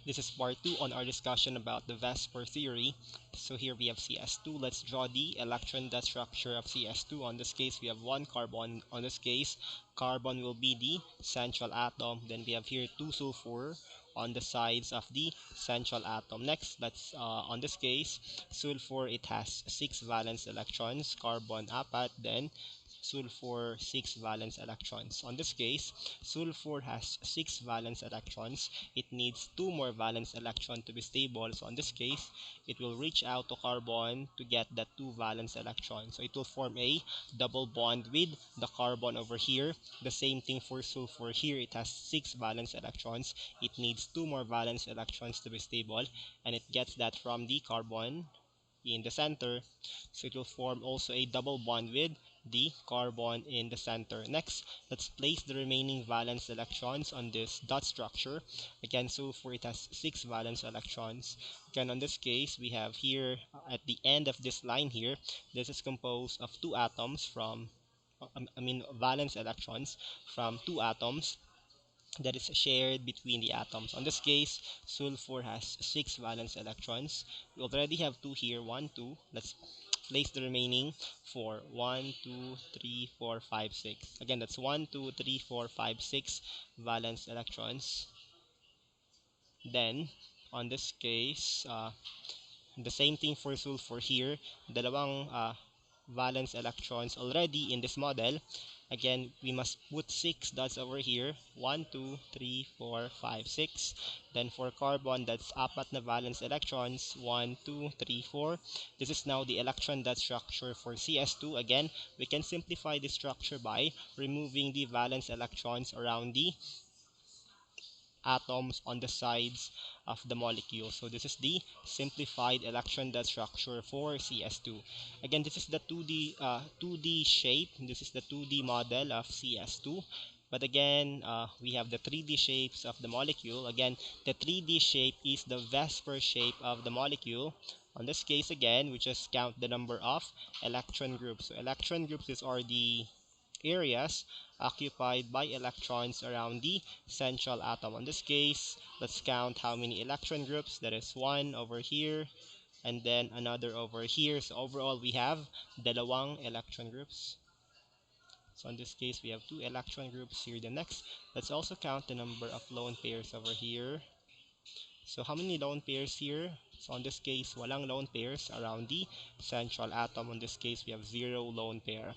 This is part 2 on our discussion about the VSEPR theory. So here we have CS2. Let's draw the electron dot structure of CS2. On this case, we have one carbon. On this case, carbon will be the central atom. Then we have here two sulfur on the sides of the central atom. Next, let's on this case, sulfur, it has 6 valence electrons, carbon apat, then sulfur 6 valence electrons. On this case, sulfur has 6 valence electrons. It needs 2 more valence electrons to be stable. So in this case, it will reach out to carbon to get that 2 valence electrons. So it will form a double bond with the carbon over here. The same thing for sulfur. Here it has 6 valence electrons. It needs 2 more valence electrons to be stable, and it gets that from the carbon in the center. So it will form also a double bond with the carbon in the center. Next, let's place the remaining valence electrons on this dot structure. Again, sulfur, it has 6 valence electrons. Again, on this case, we have here at the end of this line here, this is composed of two atoms from valence electrons from two atoms that is shared between the atoms. On this case, sulfur has 6 valence electrons. We already have 2 here, 1, 2. Let's place the remaining 4. 1, 2, 3, 4, 5, 6. Again, that's 1, 2, 3, 4, 5, 6 valence electrons. Then, on this case, the same thing for sulfur here. Dalawang valence electrons already in this model. Again, we must put 6 dots over here. 1, 2, 3, 4, 5, 6. Then for carbon, that's apat na valence electrons. 1, 2, 3, 4. This is now the electron dot structure for CS2. Again, we can simplify this structure by removing the valence electrons around the atoms on the sides of the molecule. So this is the simplified electron dot structure for CS2. Again, this is the 2D shape. This is the 2D model of CS2. But again, we have the 3D shapes of the molecule. Again, the 3D shape is the VSEPR shape of the molecule. On this case, again, we just count the number of electron groups. So electron groups are the areas occupied by electrons around the central atom. In this case, let's count how many electron groups. That is one over here and then another over here. So overall, we have dalawang electron groups. So in this case, we have 2 electron groups here. The next, let's also count the number of lone pairs over here. So how many lone pairs here? So in this case, walang lone pairs around the central atom. In this case, we have 0 lone pair.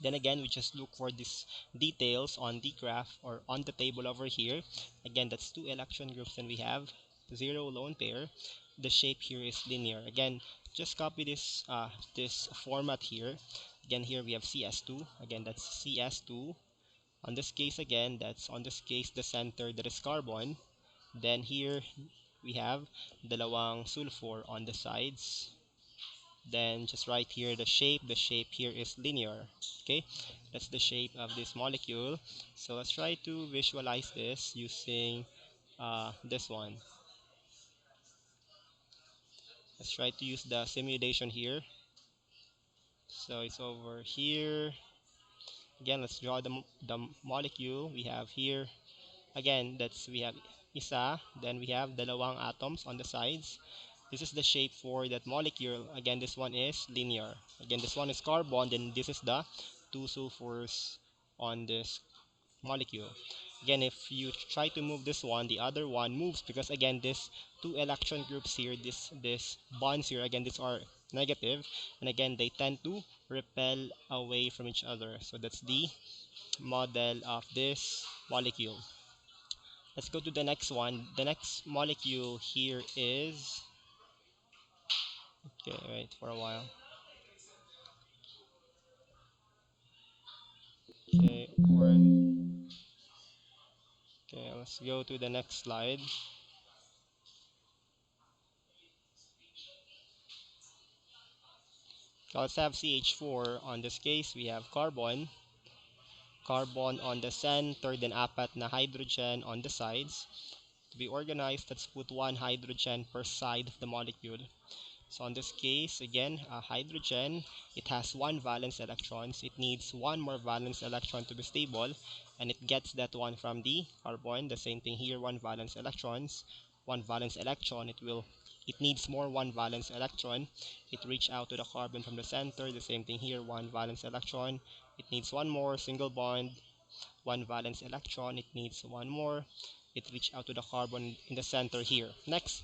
Then again, we just look for these details on the graph or on the table over here. Again, that's 2 electron groups and we have 0 lone pair. The shape here is linear. Again, just copy this format here. Again, here we have CS2. Again, that's CS2. On this case, again, that's on this case the center, that is carbon. Then here we have dalawang sulfur on the sides. Then just right here the shape here is linear. Okay, that's the shape of this molecule. So let's try to visualize this using this one. Let's try to use the simulation here. So it's over here. Again, let's draw the molecule we have here. Again, that's we have isa, then we have dalawang atoms on the sides. This is the shape for that molecule. Again, this one is linear. Again, this one is carbon, then this is the 2 sulfurs on this molecule. Again, if you try to move this one, the other one moves because again, this 2 electron groups here, this bonds here, again, these are negative, and again, they tend to repel away from each other. So that's the model of this molecule. Let's go to the next one. The next molecule here is, okay, wait for a while. Okay, okay, let's go to the next slide. So let's have CH4. On this case, we have carbon. Carbon on the center, then apat na hydrogen on the sides. To be organized, let's put 1 hydrogen per side of the molecule. So in this case, again, hydrogen, it has 1 valence electrons. It needs 1 more valence electron to be stable, and it gets that one from the carbon. The same thing here, 1 valence electrons. one valence electron, it needs more one valence electron. It reach out to the carbon from the center. The same thing here, one valence electron. It needs one more single bond, one valence electron. It needs one more. It reach out to the carbon in the center here. Next,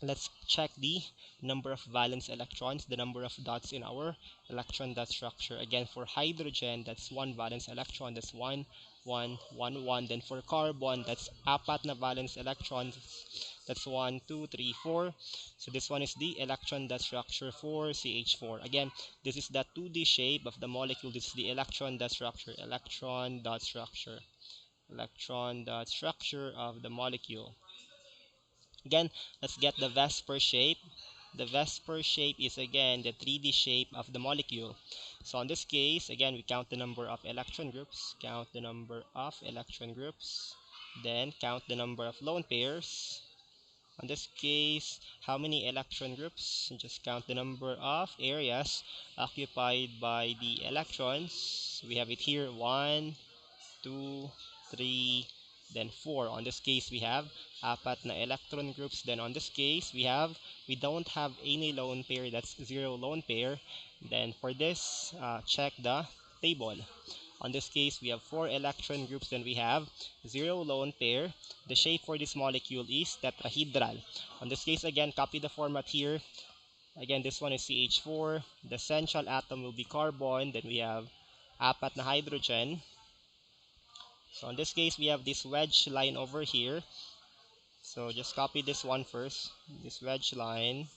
let's check the number of valence electrons, the number of dots in our electron dot structure. Again, for hydrogen, that's one valence electron, that's one, one, one, one. Then for carbon, that's apat na valence electrons, that's one, two, three, four. So this one is the electron dot structure for CH4. Again, this is the 2D shape of the molecule. This is the electron dot structure, electron dot structure, electron dot structure of the molecule. Again, let's get the VSEPR shape. The VSEPR shape is again the 3D shape of the molecule. So in this case, again, we count the number of electron groups, count the number of electron groups, then count the number of lone pairs. In this case, how many electron groups? Just count the number of areas occupied by the electrons. We have it here, 1, 2, 3, then 4. On this case, we have apat na electron groups. Then on this case, we don't have any lone pair. That's 0 lone pair. Then for this, check the table. On this case, we have 4 electron groups. Then we have 0 lone pair. The shape for this molecule is tetrahedral. On this case, again, copy the format here. Again, this one is CH4. The central atom will be carbon. Then we have apat na hydrogen. So in this case, we have this wedge line over here. So just copy this one first, this wedge line.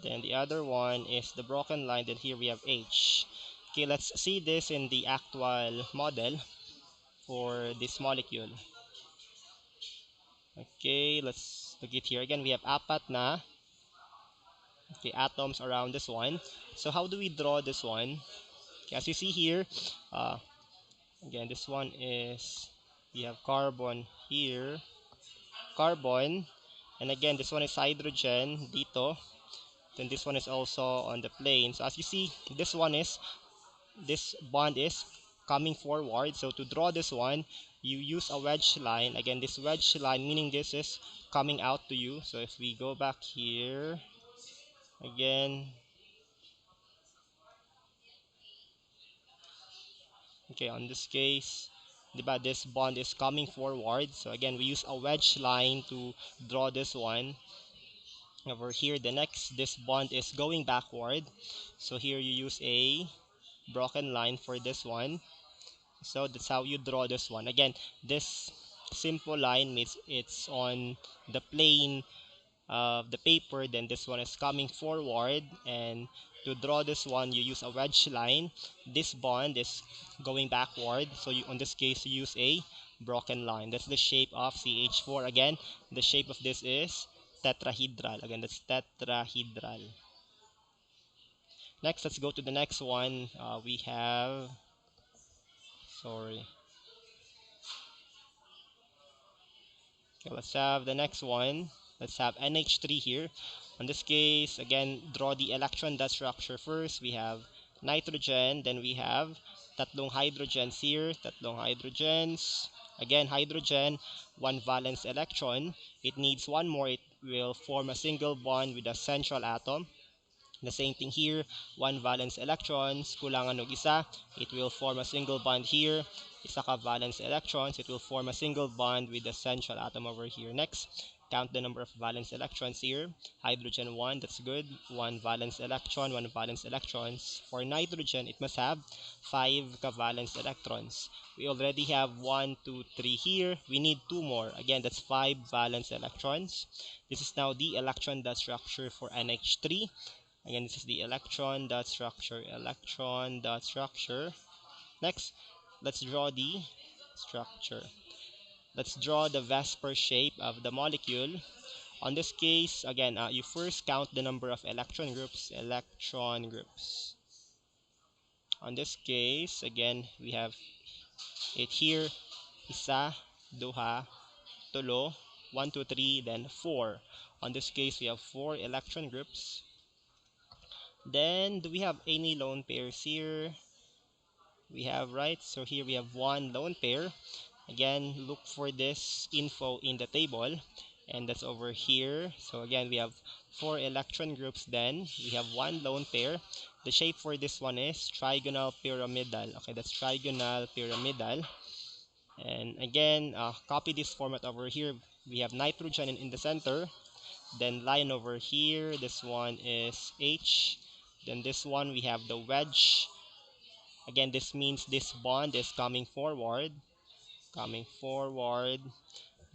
Then the other one is the broken line. Then here we have H. Okay, let's see this in the actual model for this molecule. Okay, let's look it here. Again, we have apat na atoms around this one. So how do we draw this one? Okay, as you see here, again, this one is, we have carbon here, carbon, and again this one is hydrogen dito, then this one is also on the plane. So as you see, this bond is coming forward. So to draw this one, you use a wedge line. Again, this wedge line meaning this is coming out to you. So if we go back here again, okay, on this case, diba, this bond is coming forward. So again, we use a wedge line to draw this one. Over here, the next, this bond is going backward. So here you use a broken line for this one. So that's how you draw this one. Again, this simple line means it's on the plane of the paper. Then this one is coming forward, and to draw this one, you use a wedge line. This bond is going backward. So you, on this case, you use a broken line. That's the shape of CH4. Again, the shape of this is tetrahedral. Again, that's tetrahedral. Next, let's go to the next one. We have, sorry. Okay, let's have the next one. Let's have NH3 here. In this case, again, draw the electron dot structure first. We have nitrogen, then we have tatlong hydrogens here, tatlong hydrogens. Again, hydrogen, one valence electron. It needs one more. It will form a single bond with a central atom. The same thing here, one valence electrons, kulangan og isa, it will form a single bond here. Isa ka valence electrons, it will form a single bond with the central atom over here. Next, count the number of valence electrons here. Hydrogen 1, that's good. One valence electron, one valence electrons. For nitrogen, it must have 5 ka-valence electrons. We already have 1, 2, 3 here. We need 2 more. Again, that's 5 valence electrons. This is now the electron dot structure for NH3. Again, this is the electron dot structure, electron dot structure. Next, let's draw the structure. Let's draw the VSEPR shape of the molecule. On this case, again, you first count the number of electron groups, electron groups. On this case, again, we have it here, isa, duha, tulo, 1, 2, 3, then 4. On this case, we have 4 electron groups. Then, do we have any lone pairs here? We have, right? So here we have one lone pair. Again, look for this info in the table. and that's over here. So again, we have 4 electron groups. Then we have 1 lone pair. The shape for this one is trigonal pyramidal. Okay, that's trigonal pyramidal. And again, copy this format over here. We have nitrogen in the center. Then line over here. This one is H. Then this one we have the wedge. Again, this means this bond is coming forward. Coming forward.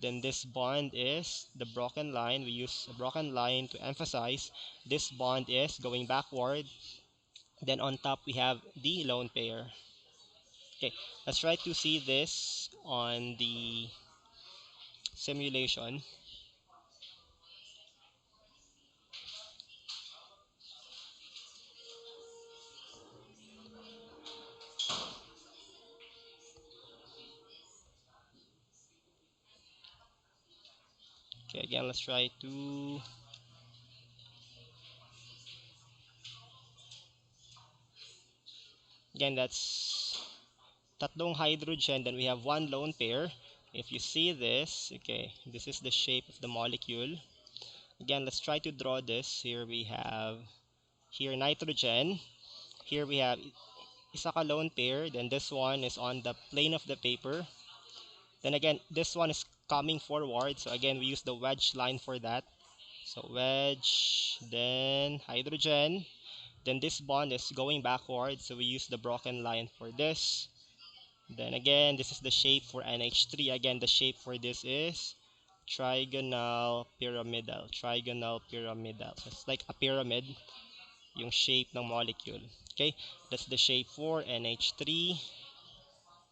Then this bond is the broken line. We use a broken line to emphasize this bond is going backward. Then on top we have the lone pair. Okay, let's try to see this on the simulation. Okay, again, let's try to. Again, that's tatlong hydrogen, then we have 1 lone pair. If you see this, okay, this is the shape of the molecule. Again, let's try to draw this. Here we have here nitrogen. Here we have isa ka lone pair. Then this one is on the plane of the paper. Then again, this one is coming forward. So again, we use the wedge line for that. So wedge, then hydrogen. Then this bond is going backward. So we use the broken line for this. Then again, this is the shape for NH3. Again, the shape for this is trigonal pyramidal. Trigonal pyramidal. So it's like a pyramid, yung shape ng molecule. Okay, that's the shape for NH3.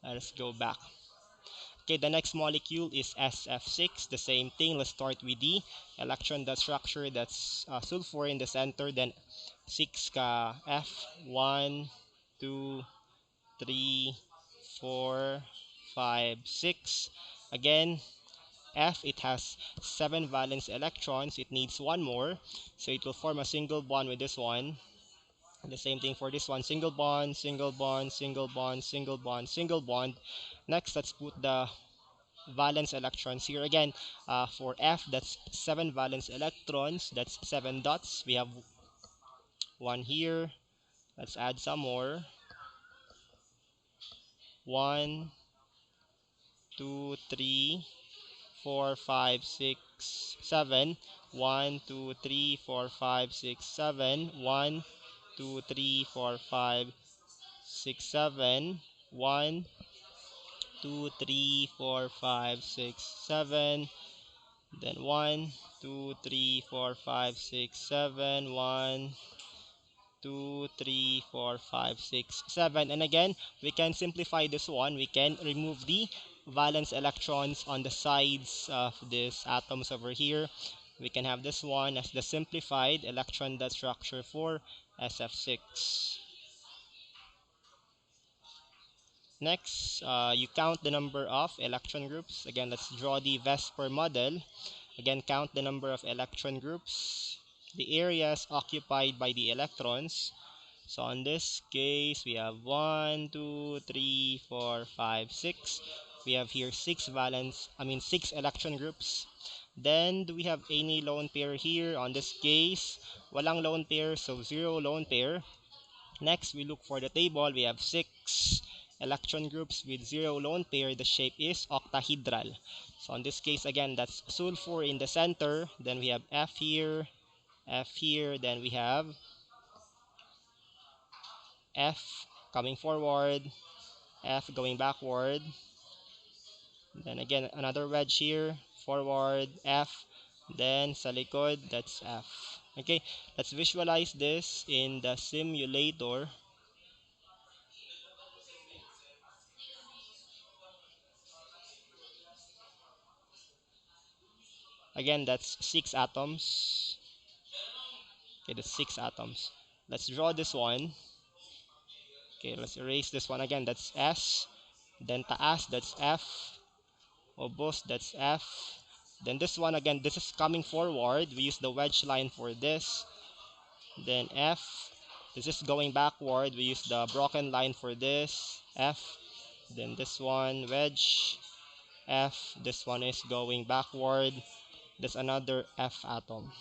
Let's go back. Okay, the next molecule is SF6. The same thing. Let's start with the electron dot structure. That's sulfur in the center. Then 6 ka F. 1, 2, 3, 4, 5, 6. Again, F, it has 7 valence electrons. It needs one more. So it will form a single bond with this one. And the same thing for this one. Single bond, single bond, single bond, single bond, single bond. Next, let's put the valence electrons here again. For F, that's 7 valence electrons. That's 7 dots. We have one here. Let's add some more. 1, 2, 3, 4, 5, 6, 7. 1, 2, 3, 4, 5, 6, 7. 1, 2, 3, 4, 5, 6, 7. 1, 2, 3, 4, 5, 6, 7. Then 1, 2, 3, 4, 5, 6, 7. 1, 2, 3, 4, 5, 6, 7. And again, we can simplify this one. We can remove the valence electrons on the sides of these atoms over here. We can have this one as the simplified electron dot structure for SF6. Next, you count the number of electron groups. Again, let's draw the VSEPR model. Again, count the number of electron groups, the areas occupied by the electrons. So in this case, we have 1, 2, 3, 4, 5, 6. We have here 6 electron groups. Then do we have any lone pair here? On this case, walang lone pair, so 0 lone pair. Next, we look for the table. We have 6 electron groups with 0 lone pair. The shape is octahedral. So in this case, again, that's sulfur in the center. Then we have F here, then we have F coming forward, F going backward. Then again, another wedge here, forward, F. Then sa likod, that's F. Okay, let's visualize this in the simulator. Again, that's 6 atoms. Okay, that's 6 atoms. Let's draw this one. Okay, let's erase this one again. That's S. Then taas, that's F. Obos, that's F. Then this one again, this is coming forward. We use the wedge line for this. Then F. This is going backward. We use the broken line for this. F. Then this one, wedge. F. This one is going backward. That's another F atom.